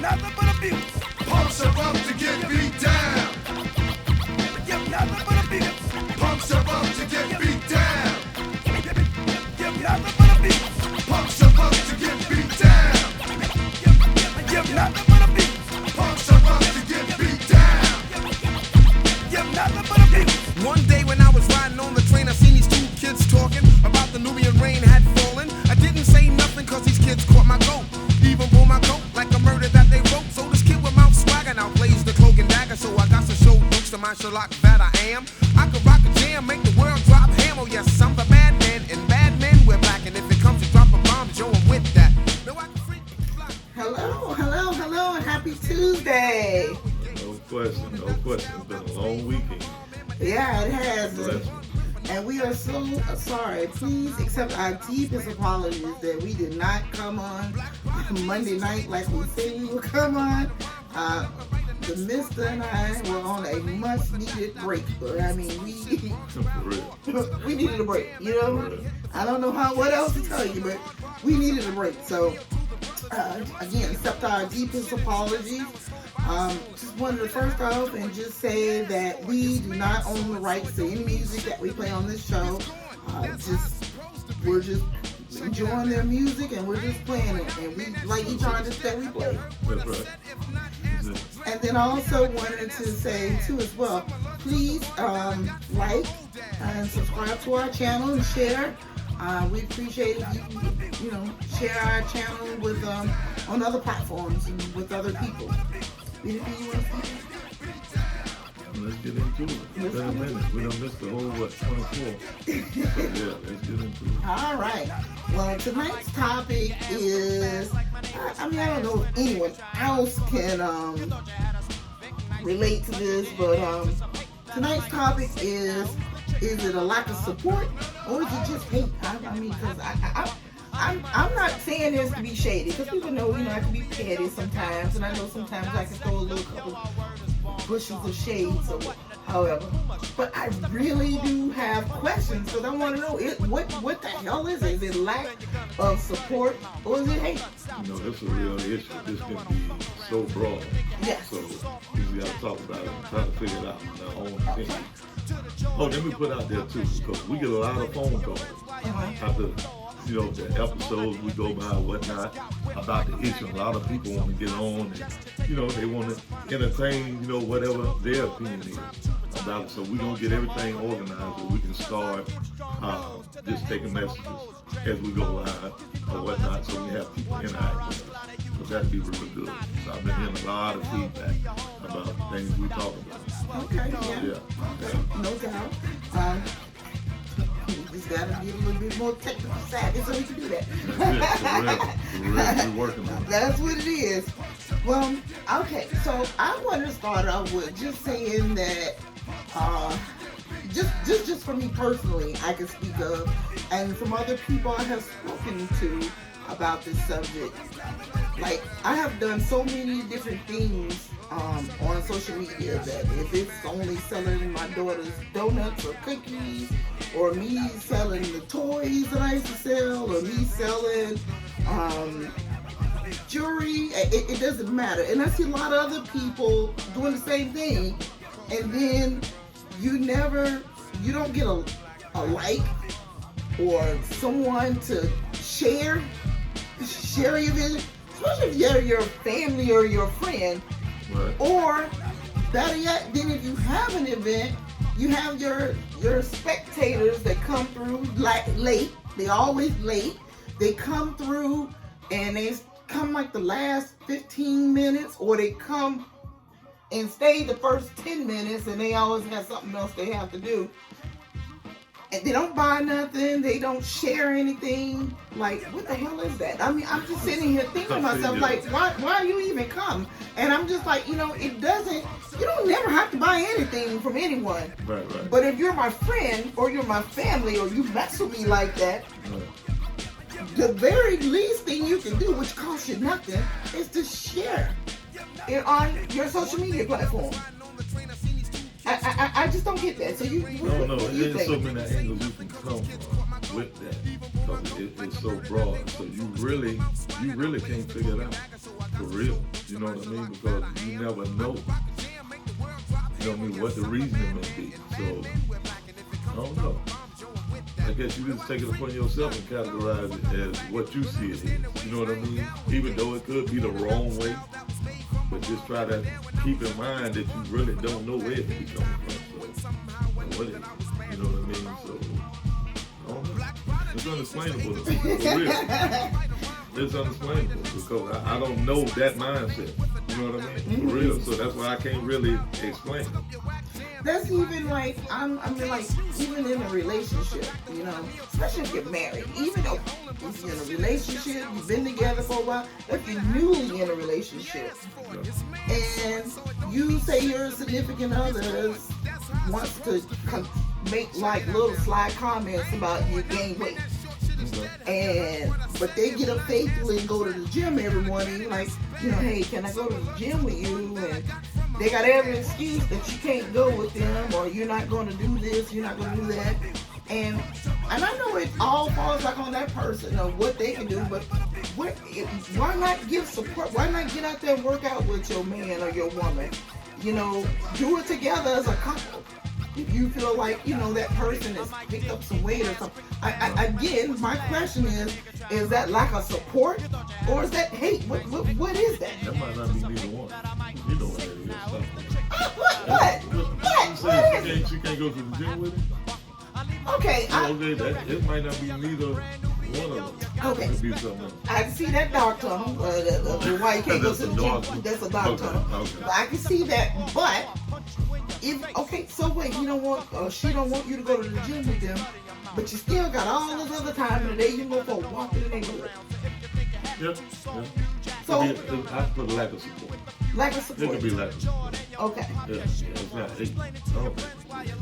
nothing but abuse. Punks are up to get beat down. Give nothing but abuse. Punks are up to get beat down. Give nothing but abuse. Punks are up to get beat down. Give nothing but abuse. Punks are up to get beat down. Give nothing but abuse. One day when I was riding on the train, I seen these two kids talking about the Nubian rain had fallen. I didn't say nothing cause these kids caught my goat. Even pulled my coat like a murder that they wrote. So this kid with mouth swagger now plays the cloak and dagger. So I got to show looks to my Sherlock that I am. I could rock a jam, make the world drop ham. Oh yes, I'm the bad man, and bad men we're black. And if it comes to dropping bombs, yo, I'm with that. No, I can freak fly. Hello, and happy Tuesday. No question. It's been a long weekend. Yeah, it has. Bless you. And we are so sorry. Please accept our deepest apologies that we did not come on Monday night like we said we would come on. The Mister and I were on a much-needed break. I mean, For real. we needed a break, you know? I don't know what else to tell you, but we needed a break. So, again, accept our deepest apologies. Just wanted to first off and just say that we do not own the rights to any music that we play on this show. We're just enjoying their music and we're just playing it. And we like each artist that we play. That's right. And then I also wanted to say too as well, please like and subscribe to our channel and share. We appreciate if you share our channel with on other platforms and with other people. Anything you want to say? Let's get into it. It's been a minute. We done missed the whole, 24? So, yeah, let's get into it. All right. Well, tonight's topic is, I don't know if anyone else can relate to this, but tonight's topic is it a lack of support or is it just hate? Because I'm not saying this to be shady, because people know, I can be petty sometimes, and I know sometimes I can throw a little couple bushels of shades or however. But I really do have questions, because I want to know what the hell is it? Is it lack of support or is it hate? That's a real issue. This can be so broad. Yes. So we got to talk about it and try to figure it out on our own opinion. Oh, let me put out there too, because we get a lot of phone calls after the episodes we go by and whatnot about the issue. A lot of people want to get on and, they want to entertain, whatever their opinion is about it. So we're going to get everything organized so we can start just taking messages as we go live or whatnot, so we have people interact with us. So that'd be really good. So I've been hearing a lot of feedback about things we talk about. Okay, Yeah. no doubt. We just gotta be a little bit more technical savvy so we can do that. That's it. For real. We're working on it. That's what it is. Well, okay, so I want to start off with just saying that, just for me personally, I can speak of, and from other people I have spoken to about this subject. Like, I have done so many different things on social media that if it's only selling my daughter's donuts or cookies, or me selling the toys that I used to sell, or me selling jewelry, it doesn't matter. And I see a lot of other people doing the same thing, and then you don't get a like or someone to share your vision, especially if you're your family or your friend. Right. Or better yet, then if you have an event, you have your spectators that come through late. They always late. They come through and they come like the last 15 minutes, or they come and stay the first 10 minutes, and they always have something else they have to do. And they don't buy nothing, they don't share anything. Like, what the hell is that? I mean, I'm just sitting here thinking to myself, like, why do you even come? And I'm just like, you don't never have to buy anything from anyone. Right. But if you're my friend, or you're my family, or you mess with me like that, the very least thing you can do, which costs you nothing, is to share it on your social media platform. I just don't get that. So you No, what do you there's so think? many angles you can come from with that, because it's so broad. So you really can't figure it out. For real. You know what I mean? Because you never know. You know what I mean? What the reasoning may be. So, I don't know. I guess you just take it upon yourself and categorize it as what you see it is. You know what I mean? Even though it could be the wrong way, but just try to keep in mind that you really don't know where it could be coming from. So, what is it? You know what I mean? So, I don't know. It's unexplainable to me. For real. It's unexplainable because I don't know that mindset. You know what I mean? For real. So that's why I can't really explain it. That's even like, I mean, like, even in a relationship, you know, especially if you're married, even though if you're in a relationship, you've been together for a while, if you're newly in a relationship, and you say your significant other wants to make like little sly comments about your gain weight. But they get up faithfully and go to the gym every morning, like, you know, hey, can I go to the gym with you? And they got every excuse that you can't go with them, or you're not going to do this, you're not going to do that. And I know it all falls like on that person of what they can do, but why not give support? Why not get out there and work out with your man or your woman? You know, do it together as a couple. If you feel like, you know, that person has picked up some weight or something. Again, my question is that lack of support? Or is that hate? What is that? That might not be neither one. You know what it is. What is it? You can't go to the gym with him? Okay. It might not be neither one of them. Okay. It could be something else. I can see that dark tunnel. Why you can't go to the gym? That's a dark tunnel. Okay. But I can see that. But so wait, you don't want, or she don't want you to go to the gym with them, but you still got all this other time in the day you can go for a walk in the neighborhood. Yeah. So I put lack of support. lack of It support. could be lack of support. Okay. Yeah, it's not hate. I don't think.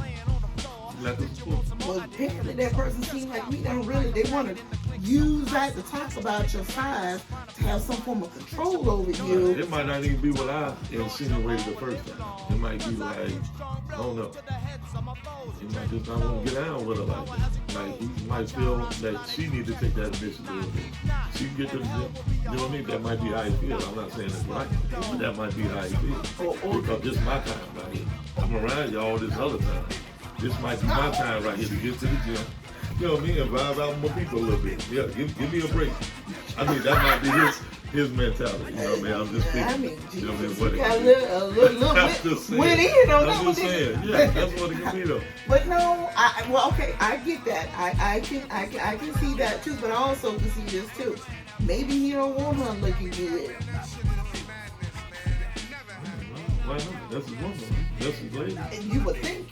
Lack of support. Well, apparently that person seems like they want to use that to talk about your size to have some form of control over you. It might not even be what I insinuated the first time. It might be like, I don't know. He might just not want to get down with her like that. Like, he might feel that she needs to take that initiative. She can get to the gym. You know what I mean? That might be how he feels. I'm not saying it's right, but that might be how he feels. Because this is my time right here. I'm around you all this other time. This might be my time right here to get to the gym. You know what I mean? And vibe out with my people a little bit. Yeah, give me a break. I mean, that might be his mentality. You know what I mean? I'm just thinking. I mean, you know what I mean? What it got could a be. little I'm just saying. went in on I'm just saying. Yeah, that's what it can be though. But no, okay, I get that. I can see that too, but I also can see this too. Maybe he don't want her looking good. Why not? That's his woman. That's his lady. And you would think.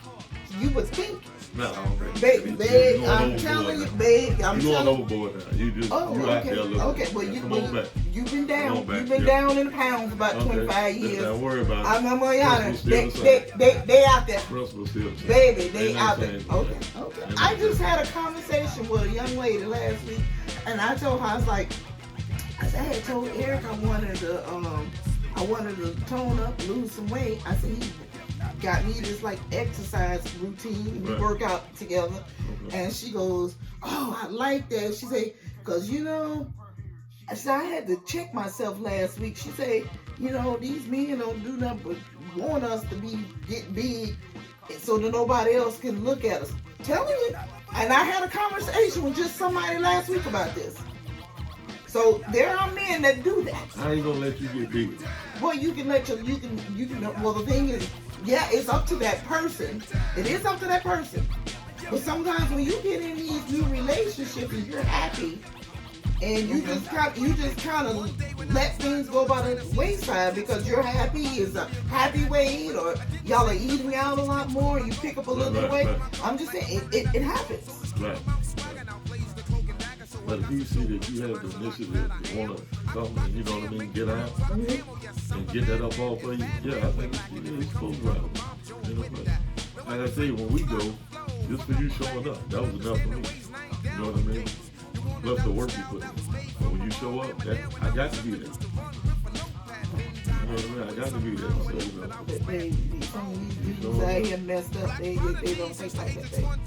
No, I don't think. Babe, You I'm telling you, babe, I'm you going telling you. overboard now. You just Oh, you out there a little okay. bit. Well, Come on back. you've been down. Come on back, You've been yeah. down in pounds about Okay. 25 years. Don't worry about it. I'm honest. Principle's still the same. They out there. Principle's still the same. Baby, they Ain't out no there. change. Okay. Ain't I no just change. had a conversation with a young lady last week, and I told her, I had told Eric I wanted to tone up, lose some weight. I said he got me this like exercise routine. We Right. work out together, and she goes, "Oh, I like that." She said, "Cause you know," I said, "I had to check myself last week." She said, "You know, these men don't do nothing but want us to get big, so that nobody else can look at us." Telling you, and I had a conversation with just somebody last week about this. So there are men that do that. I ain't gonna let you get big. Well, you can. Well, the thing is, yeah, it's up to that person. It is up to that person. But sometimes when you get in these new relationships and you're happy, and you just kind of let things go by the wayside because you're happy is a happy weight, or y'all are eating out a lot more, you pick up a little bit of weight. Right. I'm just saying it happens. Right. But if you see that you have the initiative to want to come and, you know what I mean, get out and get that up off of you, yeah, I think it's supposed to happen. You know, but like I say, when we go, just for you showing up, that was enough for me. You know what I mean? Plus the work you put in. But when you show up, I got to be there. You know what I mean? I got to be there. So, you know. Some of these dudes out here messed up. They don't think like that.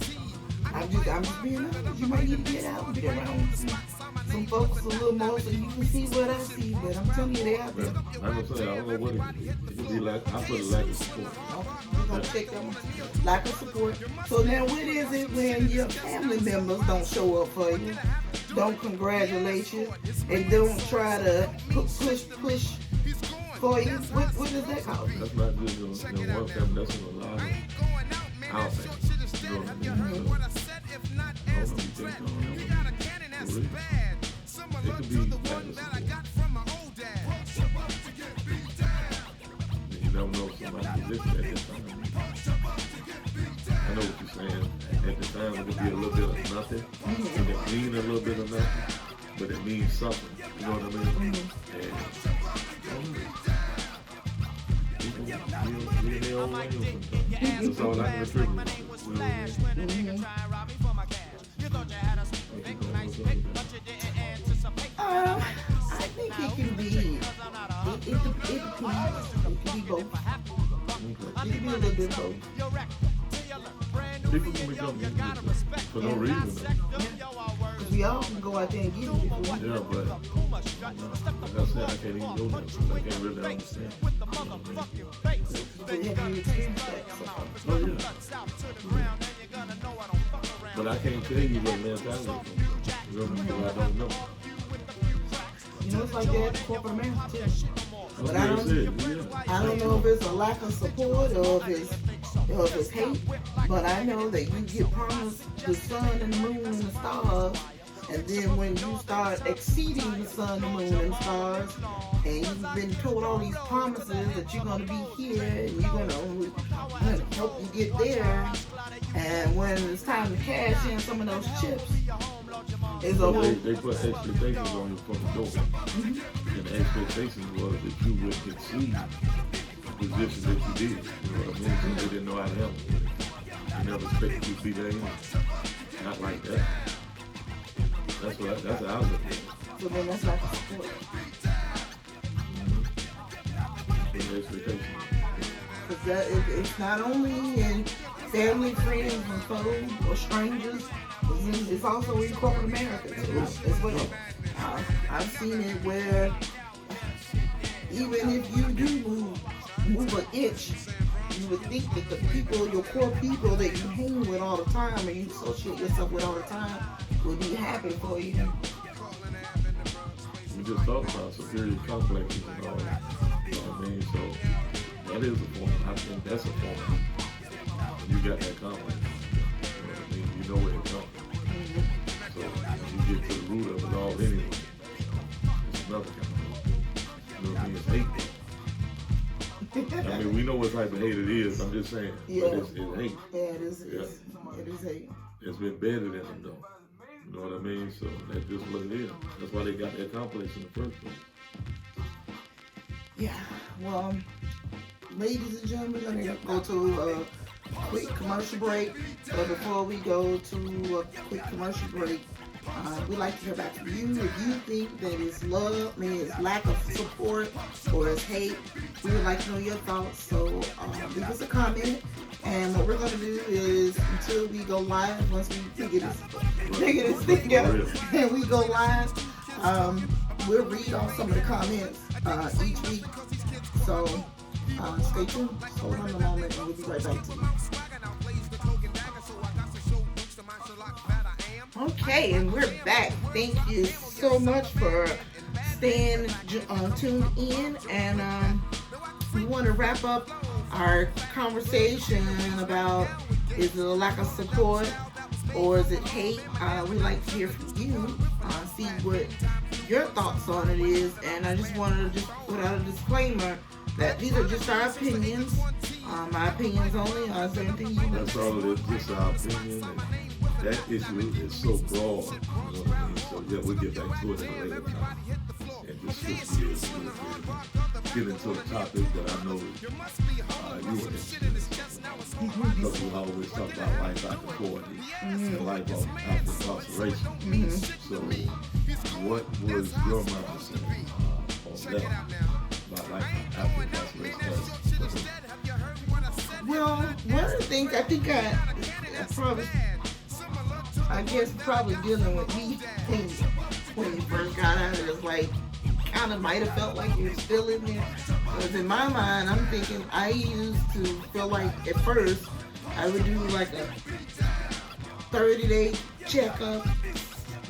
I'm just being honest. You might need to get out and get around some some folks a little more so you can see what I see. But I'm telling you, they out there. Like I say, I don't know what it is. It could be like, I put it like a support. We're gonna check them lack of support. So now, what is it when your family members don't show up for you, don't congratulate you, and don't try to push for you? What is that called? That's not just in one family, that's in a lot of our families. You know what I mean? So, I don't know what you think on that one. For real. It could be like a support. You never know if somebody can listen at that time. I know what you're saying. At the time, it could be a little bit of nothing. It could mean a little bit of nothing, but it means something. You know what I mean? And people live their own way sometimes. That's all I can attribute. I think it can be. It depends. It can be both. It can be a little bit both. People can become idiots for no reason. Because we all can go out there and get it if we want. Yeah, but like I said, I can't even go there. I can't really understand. But have you experienced that? Oh yeah. But I can't tell you what mentality is. You know, because I don't know. You know, it's like that in corporate America too. But I That's what it is, I don't know if it's a lack of support or if it's hate, but I know that you get promised the sun and the moon and the stars, and then when you start exceeding the sun, the moon, and the stars, and you've been told all these promises that you're going to be here and you're going to help you get there, and when it's time to cash in some of those chips, it's a whole... They put expectations on you from the door. And the expectations was that you would concede the position that you did. You know what I mean? So they didn't know how to handle it. They never expected you to be there anyway. Not like that. That's how I look at it. So then that's like a support. The expectation. Because it's not only in family, friends, and foes or strangers, it's also in corporate America as well. I've seen it where even if you do move an inch, you would think that the people, your core people that you hang with all the time and you associate yourself with all the time would be happy for you. We just talked about superior complexes and all that. You know what I mean? So that is a form. I think that's a form. When you got that complex. You know what I mean? You know where it comes from. So when you get to the root of it all anyway, it's another kind of hate. You know what I mean? It's hate. I mean, we know what type of hate it is. I'm just saying. Yeah. But it's hate. Yeah, it is. It is hate. It's been better than them though. You know what I mean? So that's just what it is. That's why they got that complex in the first place. Yeah. Well, ladies and gentlemen, we're gonna go to a quick commercial break. But before we go to a quick commercial break, we'd like to hear back from you. If you think that it's love, it's lack of support, or it's hate, we would like to know your thoughts. So leave us a comment. And what we're going to do is, until we go live, once we figure this thing out, and we go live, we'll read off some of the comments each week. So stay tuned. Hold on a moment, and we'll be right back to you. Okay, and we're back. Thank you so much for staying tuned in, and we want to wrap up our conversation about, is it a lack of support or is it hate? We'd like to hear from you, see what your thoughts on it is, and I just wanted to put out a disclaimer that these are just our opinions, my opinions only. Is there anything you want That's to all it is, just our opinion. And that issue is so broad, you know what I mean? So yeah, we'll get back to it in a later time. And just switch gears, get into a topic that I know you are interested in. Because we always talk about life after 40 and life after incarceration. So what was your mindset on that? About life after incarceration? Well, one of the things I think I guess probably dealing with me things. when you first got out. It was like, kind of might have felt like you were still in there. Because in my mind, I'm thinking I used to feel like at first I would do like a 30-day checkup,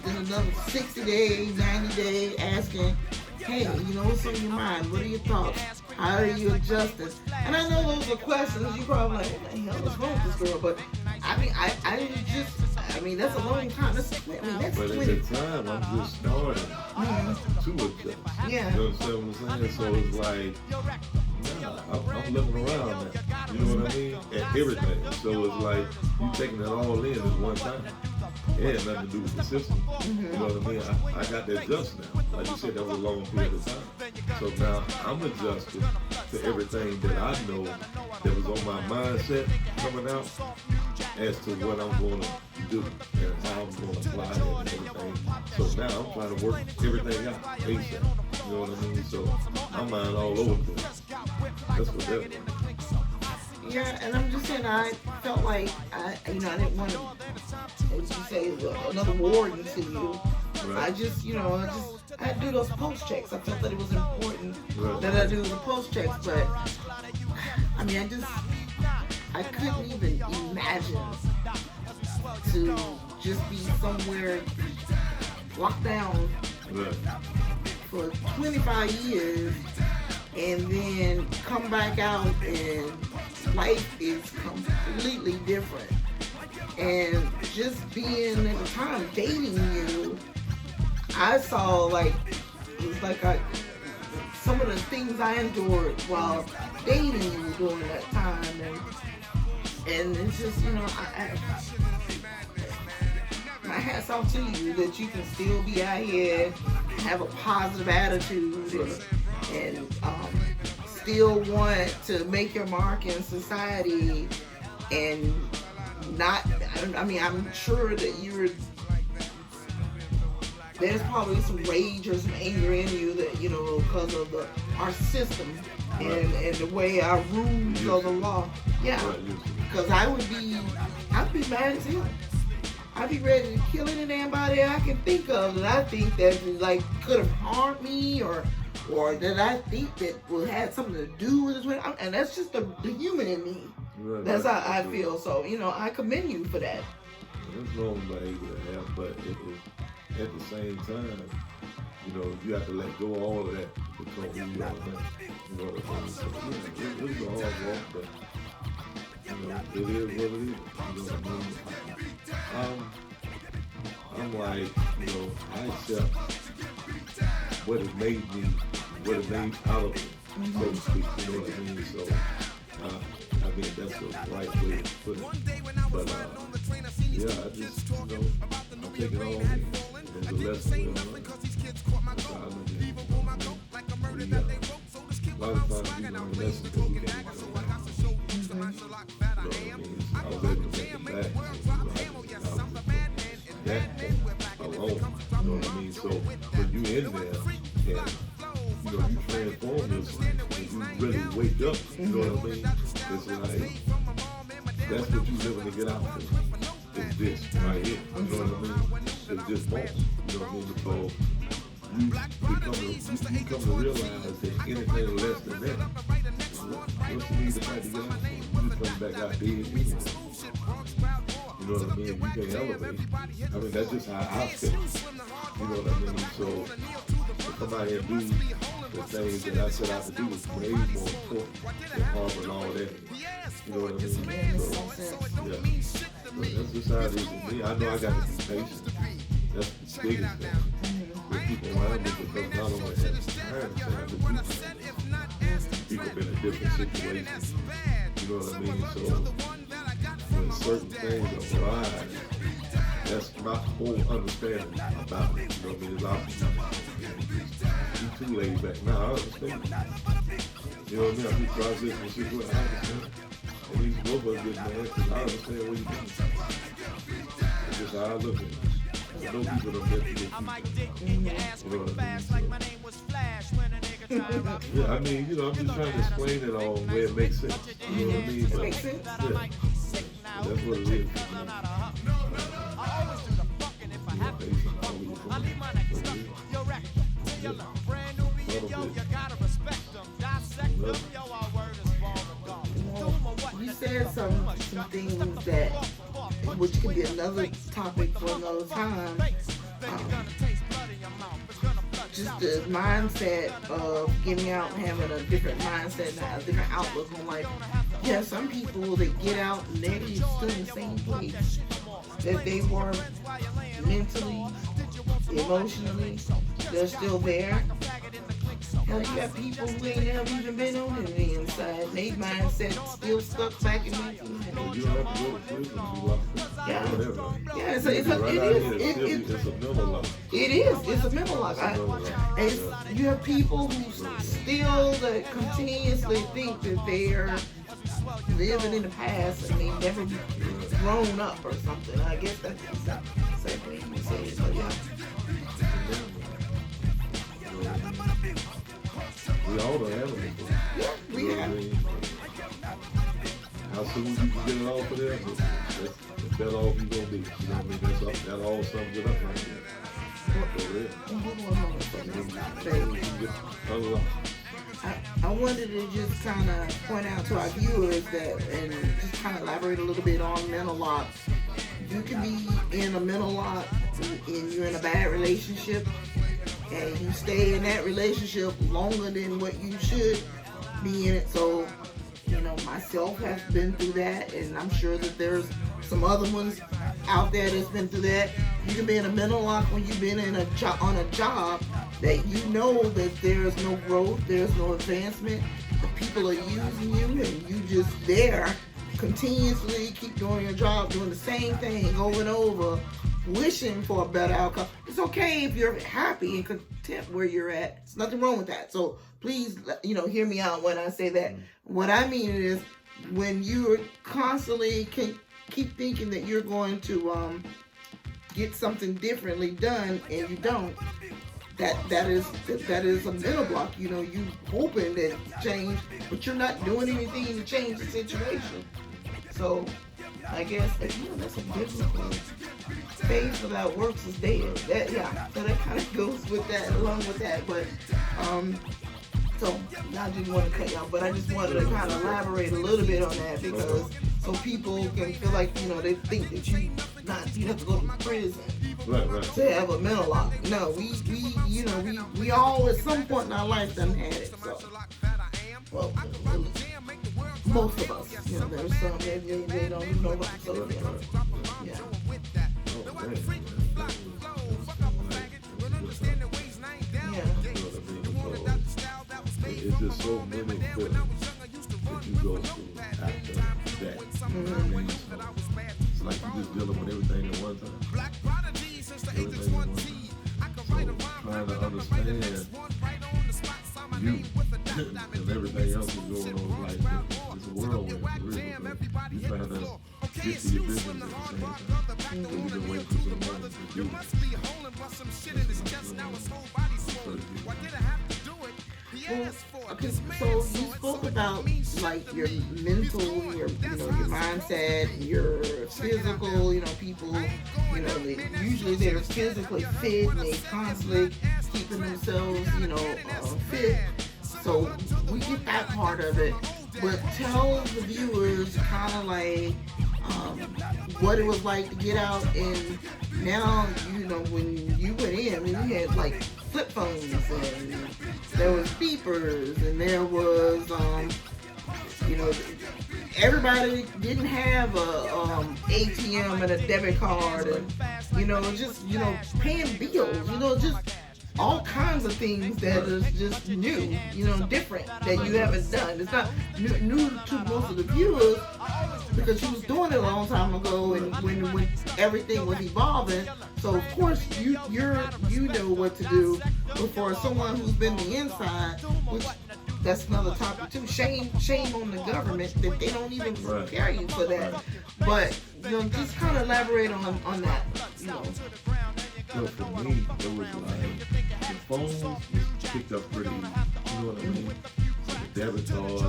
then another 60-day, 90-day asking, hey, you know, what's on your mind? What are your thoughts? How are you adjusting? And I know those are questions you probably like, what the hell is wrong with this girl? But I mean, I mean, that's a long time. That's But 20. at the time, I'm just starting to adjust. Yeah. You understand what I'm saying? So it's like, nah, I'm looking around now. You know what I mean? At everything. So it's like, you taking it all in at one time. It had nothing to do with the system. You know what I mean? I got to adjust now. Like you said, that was a long period of time. So now I'm adjusted to everything that I know that was on my mindset coming out as to what I'm going to do and how I'm going to apply it and everything. So now I'm trying to work everything out ASAP. You know what I mean? So my mind all over the place. That's what that was. Yeah, and I'm just saying, I felt like I didn't want to, as you say, another warden to you. Right. I had to do those post checks. I felt that it was important that I do the post checks, but I mean, I couldn't even imagine to just be somewhere locked down Right. for 25 years and then come back out and life is completely different. And just being at the time dating you, I saw like, it was like some of the things I endured while dating you during that time, and it's just, you know, my hat's off to you that you can still be out here, have a positive attitude, and still want to make your mark in society, and not, I mean, I'm sure that there's probably some rage or some anger in you that, you know, because of our system and the way our rules of the law. Yeah, because I'd be mad as hell. I'd be ready to kill any damn body I can think of that I think that like could have harmed me or that I think that had something to do with this. And that's just the human in me. Right. That's how I feel. So, you know, I commend you for that. There's no behavior to have, but at the same time, you know, you have to let go of all of that to become who you are now. You know what I mean? So, yeah, it's a hard walk, but, you know, it is what it is. You know what I mean? I'm like, you know, I accept what it made me, what it made out of me, so to speak. You know what I mean? So, I mean, that's the right way to put it. But, yeah, I just, you know, I'm taking all in. There's a lesson we learn. That's how I look at it. A lot of times we learn lessons that we can't even go back. So, I mean, I was able to make it back. That alone, you know what I mean? So, when you in there, and, you know, you transform yourself, and you really wake up, you know what I mean? It's like, that's what you living to get out of. It's this right here, you know what I mean? It's this moment, you know what I mean? Because you come to realize that anything less than that, what's the need to fight to get out? You just come back out dead anyway. You know what I mean? You can't elevate. I mean, that's just how I feel. You know what I mean? So, to come out here and do the things that I set out to do is way more important than harboring all that. You know what I mean? So, yeah. So that's just how it is with me. I know I got to be patient. That's the biggest thing. With people around me, because not only have time to have to do things, people been in different situations. You know what I mean? So, when certain things arise, that's my whole understanding about it. You know what I mean? It's opposite. You too laid back. Now, I understand. You know what I mean? I be processing the situation. I understand. At least both of us get mad because I understand what you're doing. It's just how I look at it. I know people don't get to get people. You know what I mean? So, yeah, I mean, you know, I'm just trying to explain it all where it makes sense. You know what I mean? It makes sense. Yeah. That's what it is. You know, based on how we some things that, which could be another topic for another time. Just the mindset of getting out and having a different mindset and a different outlook on life. Yeah, some people that get out and they're still in the same place that they were mentally, emotionally. They're still there. Hell, you got people who ain't never even been on the inside. And their mindset still stuck back in 1990. You don't have to go to prison to be locked up. Yeah. Whatever. Yeah, It's a mental lock. It is. It's a mental lock. You have people who still that continuously think that they're living in the past and they never grown up or something. I guess that's the same thing you said. But yeah. We all don't have it. Yeah, we have. How soon you can get it off of there, the better off you gonna be. You know what I mean? That all sums it up right there. I wanted to just kind of point out to our viewers that, and just kind of elaborate a little bit on mental lock. You can be in a mental lock and you're in a bad relationship, and you stay in that relationship longer than what you should be in it. So, you know, myself has been through that, and I'm sure that there's some other ones out there that's been through that. You can be in a mental lock when you've been in on a job that you know that there's no growth, there's no advancement, the people are using you, and you just there continuously keep doing your job, doing the same thing over and over, wishing for a better outcome. It's okay if you're happy and content where you're at. There's nothing wrong with that. So please, hear me out when I say that. What I mean is when you're constantly keep thinking that you're going to get something differently done and you don't, that is a mental block. You hoping that change, but you're not doing anything to change the situation. So I guess that's a biblical faith without works is dead. So that kind of goes with that, along with that. But so I didn't want to cut y'all, but I just wanted to kind of elaborate a little bit on that, because so people can feel like they think that you have to go to prison to have a mental lock. No, we all at some point in our life done had it. So, well, most of us, there's some that they don't even know about. So yeah. It's just so many feelings that you go through after that. It's like you just dealing with everything at one time. Everything at one time. So trying to understand you and everything else is going on, like it's a whirlwind, really. You trying to get to your business at the same time. So you've been waiting for so long to do it. Okay, so you spoke about like your mental, your mindset, your physical. People, usually they're physically fit and they constantly keeping themselves, fit. So we get that part of it, but tell the viewers kind of like what it was like to get out, and now when you went in, you had like flip phones, and there was beepers, and there was everybody didn't have a ATM and a debit card, and just paying bills, just all kinds of things that is just new, different, that you haven't done. It's not new to most of the viewers, because you was doing it a long time ago, and when everything was evolving. So of course you know what to do. But for someone who's been the inside, which that's another topic too. Shame on the government that they don't even prepare you for that. But just kind of elaborate on that. So for me, it was like the phone was picked up pretty, you know what I mean? So the debit cards,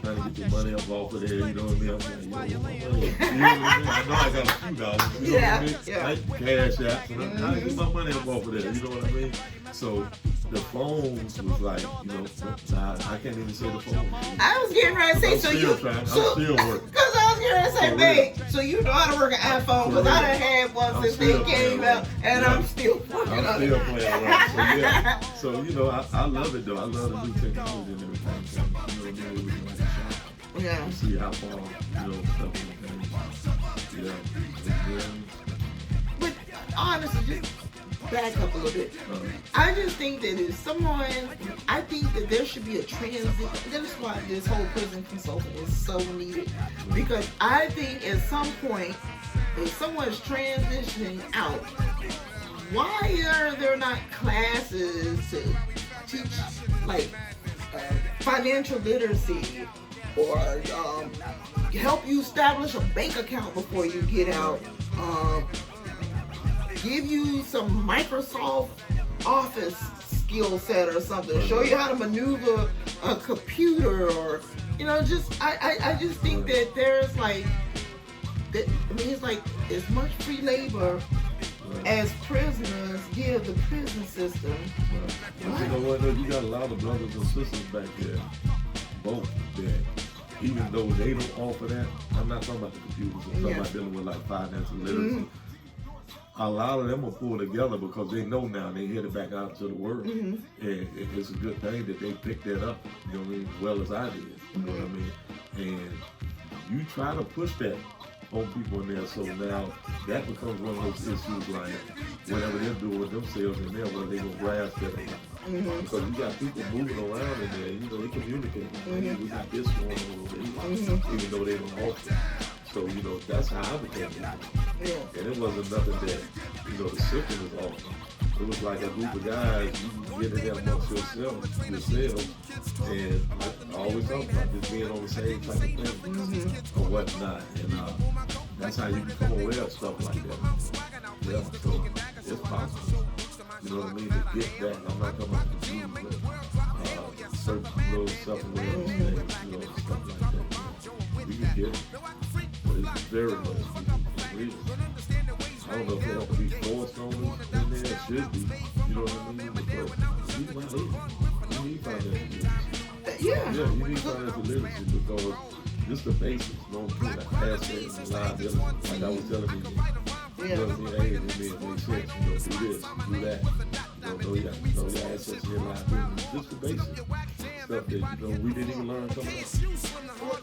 trying to get your money up off of there, you know what I mean? I'm like, yo, my money. You know what I mean? I know I got a few dollars, you know what I mean? Like cash apps, and I'm trying to get my money up off of there, you know what I mean? So the phones was like, I can't even say the phone. I was getting ready to say, I'm still working. Because I was gonna say, For babe, so you know how to work an iPhone, because I done had one I'm since they still came playing out, and I'm still working I'm on still it. playing around. So yeah. So you know, I love it though. I love the new technology and everything. So, you know, being able to like shop Yeah. and see how far stuff is. Yeah. But honestly, just back up a little bit. I just think that if someone, I think that there should be a transition. That's why this whole prison consultant is so needed. Because I think at some point, if someone's transitioning out, why are there not classes to teach, like, financial literacy or help you establish a bank account before you get out? Give you some Microsoft Office skill set or something. Show you how to maneuver a computer, or I just think that there's like that. I mean, it's like as much free labor as prisoners give the prison system. But you know what? Though? You got a lot of brothers and sisters back there, both that even though they don't offer that. I'm not talking about the computers. I'm talking about dealing with like financial literacy. A lot of them will pull together because they know now they headed back out to the world. And it's a good thing that they picked that up, you know what I mean, as well as I did, you know what I mean? And you try to push that on people in there, so now that becomes one of those issues like whatever they're doing with themselves in there, where they gonna grasp that or not. Because you got people moving around in there, you know, they communicate. We got this going on over here, even though they don't offer. So, you know, that's how I became it. And it wasn't nothing that, you know, the system was offering. It was like a group of guys, you can get in there amongst yourselves, and I always talk about just being on the same type of thing or whatnot. And that's how you become aware of stuff like that. Yeah, so it's possible. You know what I mean? To get that, I'm not talking about the Jews, but certain little supplements, you know, stuff like that. You can get it. But it's very much real. I don't know if they have to be forced on us in there. It should be. You know what I mean? Because you might need you need financial literacy. Yeah, you need financial literacy because just the basics. Don't put the assets and liability. Like I was telling you. You know what I mean? Hey, it makes sense. You know, do this, do that. Know your assets and your liabilities. Just the basics. Stuff that, you know, we didn't even learn coming up.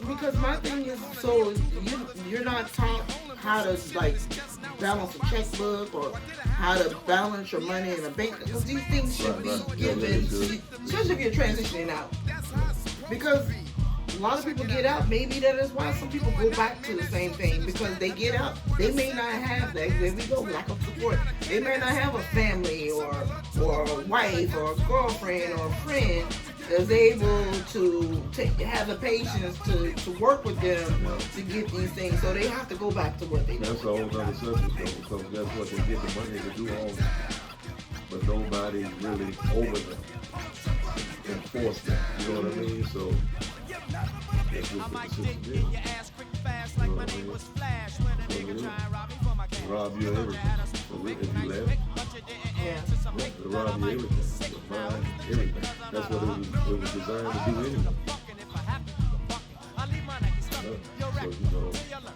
because my thing is, so you're not taught how to like balance a checkbook or how to balance your money in a bank, because these things should be given, especially if you're transitioning out. Because a lot of people get out, maybe that is why some people go back to the same thing, because they get out, they may not have that, there we go, lack of support. They may not have a family or a wife or a girlfriend or a friend that's able to have the patience to work with them to get these things. So they have to go back to what they do. That's a whole other subject though, because that's what they get the money to do all that. But nobody's really over them, enforce them, you know what I mean? So that's just what the system is. You know what I mean? So rob you of everything. So if you left, it'll rob you everything. Your mind, everything. That's what it was designed to do anyway. So, you know,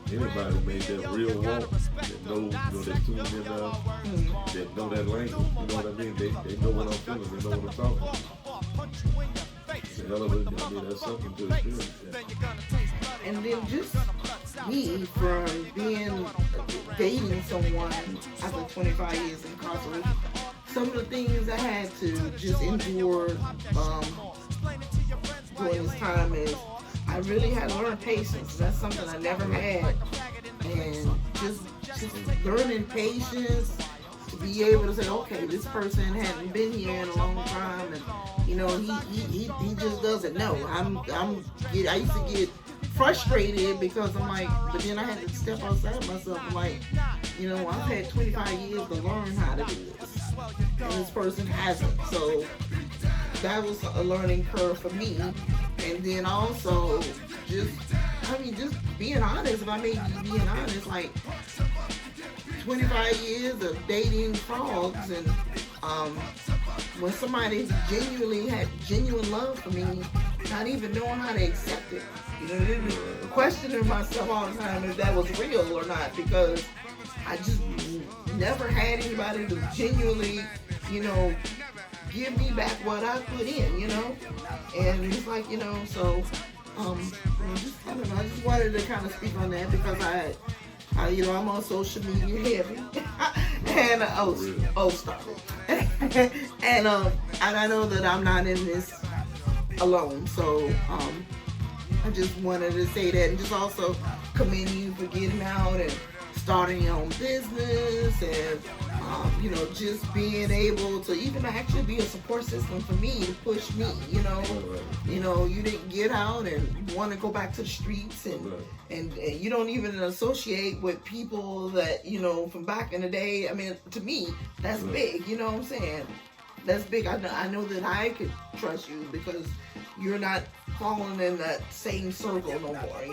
anybody made that real walk, that know, you know, they tuned in, that know that language, you know what I mean? They know what I'm feeling, they know what I'm talking about. It's a hell of a, I mean, that's something to experience. Yeah. And then just me from dating someone after 25 years in incarceration, some of the things I had to just endure during this time is I really had to learn patience. That's something I never had. And just learning patience to be able to say, okay, this person hasn't been here in a long time, and you know, he just doesn't know. I used to get frustrated because I'm like, but then I had to step outside myself. I'm like, you know, I've had 25 years to learn how to do this, and this person hasn't. So that was a learning curve for me. And then also just being honest. If I may be being honest, like 25 years of dating frogs, and when somebody genuinely had genuine love for me, not even knowing how to accept it. Questioning myself all the time if that was real or not, because I just never had anybody to genuinely, give me back what I put in, and it's like, so, I don't know, I just wanted to kind of speak on that because I'm on social media heavy, and stop it, and I know that I'm not in this alone, so I just wanted to say that, and just also commend you for getting out and starting your own business, and just being able to even actually be a support system for me to push me. You didn't get out and want to go back to the streets, and you don't even associate with people that from back in the day. I mean, to me, that's big. You know what I'm saying? That's big. I know that I could trust you because you're not falling in that same circle no more,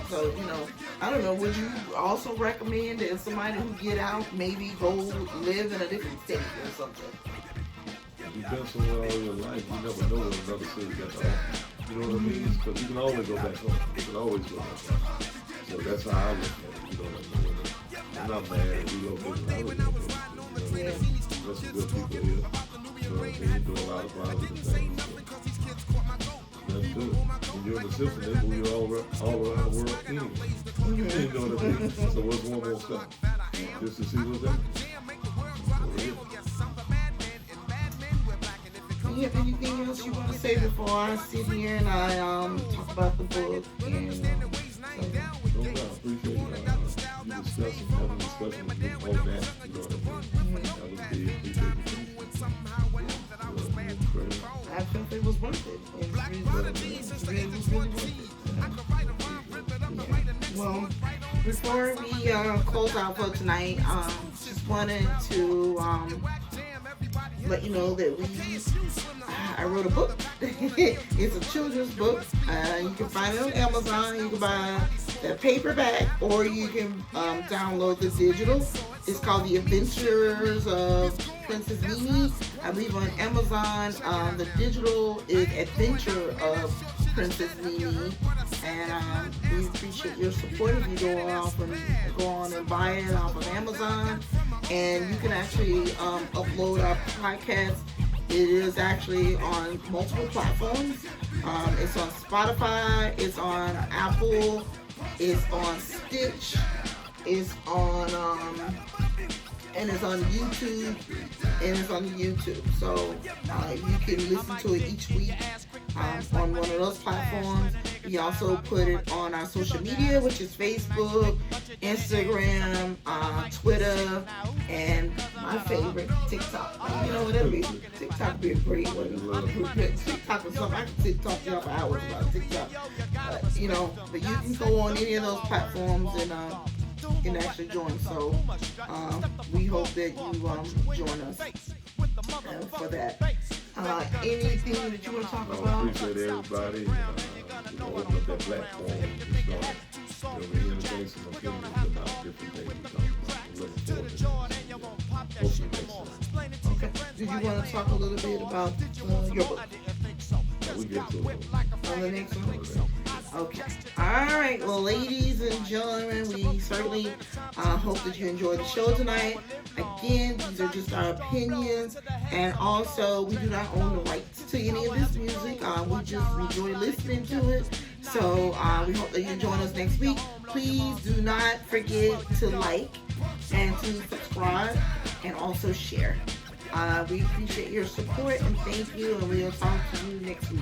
So, I don't know, would you also recommend that somebody who get out maybe go live in a different state or something? You've been somewhere all your life, you never know what another city got to offer. You know what I mean? Because you can always go back home. You can always go back home. So that's how I look at it, I'm not mad. We go visit. I look at it. There's some good people here. They do a lot of positive things. That's good. When you're in the system, they move you all around the world anyway. You know what I mean? So what's one more step? Just to see what's there. Do you have anything else you want to say before I sit here and I talk about the book? And, I appreciate you discussing, having discussions on that. You know what I mean? That was the appreciate I felt it was worth it. It was really worth it. Well, before we close out for tonight, just wanted to let you know that I wrote a book. It's a children's book. You can find it on Amazon. You can buy the paperback or you can download the digital. It's called The Adventures of Princess Mimi. I believe on Amazon, the digital is Adventure of Princess Mimi. And we appreciate your support if you go on and buy it off of Amazon. And you can actually upload our podcast. It is actually on multiple platforms. It's on Spotify, it's on Apple, it's on Stitch, it's on and it's on YouTube, So you can listen to it each week on one of those platforms. We also put it on our social media, which is Facebook, Instagram, Twitter, and my favorite, TikTok. Whatever. TikTok be a great one. TikTok is something I can talk to y'all for hours about TikTok. But you can go on any of those platforms and actually join. So we hope that you join us for that. Anything that you want to talk about? I appreciate everybody. Open up that platform and start entertaining some opinions about different things we talk about. We're looking forward to this. Hopefully next time. Okay. Did you want to talk a little bit about your book? Yeah, we get to it. On the next one? Okay. Alright, well, ladies and gentlemen, we certainly hope that you enjoyed the show tonight. Again, these are just our opinions, and also we do not own the rights to any of this music. We just enjoy listening to it. So we hope that you join us next week. Please do not forget to like and to subscribe and also share. We appreciate your support and thank you, and we'll talk to you next week.